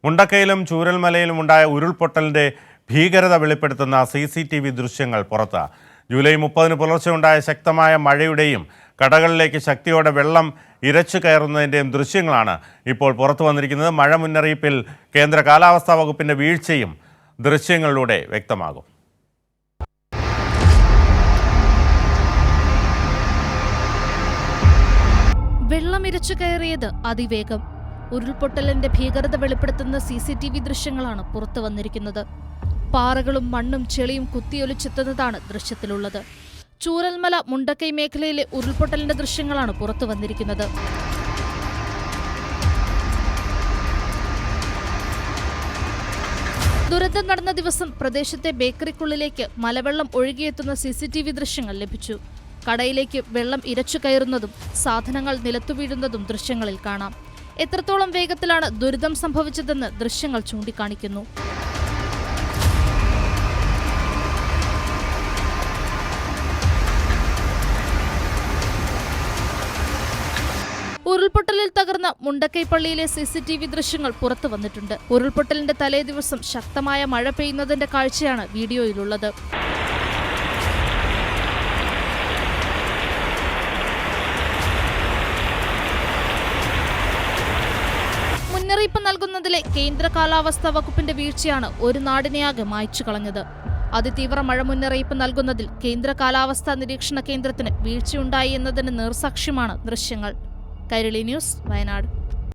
മുണ്ടക്കയിലും ചൂരൽമലയിലും ഉണ്ടായ ഉരുൾപൊട്ടലിന്റെ ഭീകരത വെളിപ്പെടുത്തുന്ന CCTV ദൃശ്യങ്ങൾ പുറത്ത്. ജൂലൈ 30 പുലർച്ചെ ഉണ്ടായ ശക്തമായ മഴയുടെയും കടകളിലേക്ക് ശക്തിയോടെ വെള്ളം ഇരച്ചു കയറുന്നതിൻ്റെയും ദൃശ്യങ്ങളാണ് ഇപ്പോൾ പുറത്തു വന്നിരിക്കുന്നത്. മഴ മുന്നറിയിപ്പിൽ കേന്ദ്ര കാലാവസ്ഥാ വകുപ്പിന്റെ വീഴ്ചയും ദൃശ്യങ്ങളിലൂടെ വ്യക്തമാകും. വെള്ളം ഇരച്ചു കയറിയത് അതിവേഗം. ഉരുൾപൊട്ടലിന്റെ ഭീകരത വെളിപ്പെടുത്തുന്ന CCTV ദൃശ്യങ്ങളാണ് പുറത്തു വന്നിരിക്കുന്നത്. പാറകളും മണ്ണും ചെളിയും കുത്തിയൊലിച്ചെത്തുന്നതാണ് ദൃശ്യത്തിലുള്ളത്. ചൂരൽമല മുണ്ടക്കൈ മേഖലയിലെ ഉരുൾപൊട്ടലിന്റെ ദൃശ്യങ്ങളാണ് പുറത്തു വന്നിരിക്കുന്നത്. ദുരന്തം നടന്ന ദിവസം പ്രദേശത്തെ ബേക്കറിക്കുള്ളിലേക്ക് മലവെള്ളം ഒഴുകിയെത്തുന്ന CCTV ദൃശ്യങ്ങൾ ലഭിച്ചു. കടയിലേക്ക് വെള്ളം ഇരച്ചു കയറുന്നതും സാധനങ്ങൾ നിലത്തുവീഴുന്നതും ദൃശ്യങ്ങളിൽ കാണാം. എത്രത്തോളം വേഗത്തിലാണ് ദുരിതം സംഭവിച്ചതെന്ന് ദൃശ്യങ്ങൾ ചൂണ്ടിക്കാണിക്കുന്നു. ഉരുൾപൊട്ടലിൽ തകർന്ന മുണ്ടക്കൈ പള്ളിയിലെ CCTV ദൃശ്യങ്ങൾ പുറത്തു വന്നിട്ടുണ്ട്. ഉരുൾപൊട്ടലിന്റെ തലേ ദിവസം ശക്തമായ മഴ പെയ്യുന്നതിന്റെ കാഴ്ചയാണ് വീഡിയോയിലുള്ളത്. മുന്നറിയിപ്പ് നൽകുന്നതിലെ കേന്ദ്ര കാലാവസ്ഥാ വകുപ്പിന്റെ വീഴ്ചയാണ് ഒരു നാടിനെയാകെ മായ്ച്ചു കളഞ്ഞത്. അതിതീവ്ര മഴ മുന്നറിയിപ്പ് നൽകുന്നതിൽ കേന്ദ്ര കാലാവസ്ഥാ നിരീക്ഷണ കേന്ദ്രത്തിന് വീഴ്ചയുണ്ടായി എന്നതിന് നേർസാക്ഷ്യമാണ് ദൃശ്യങ്ങൾ. കൈരളി ന്യൂസ്, വയനാട്.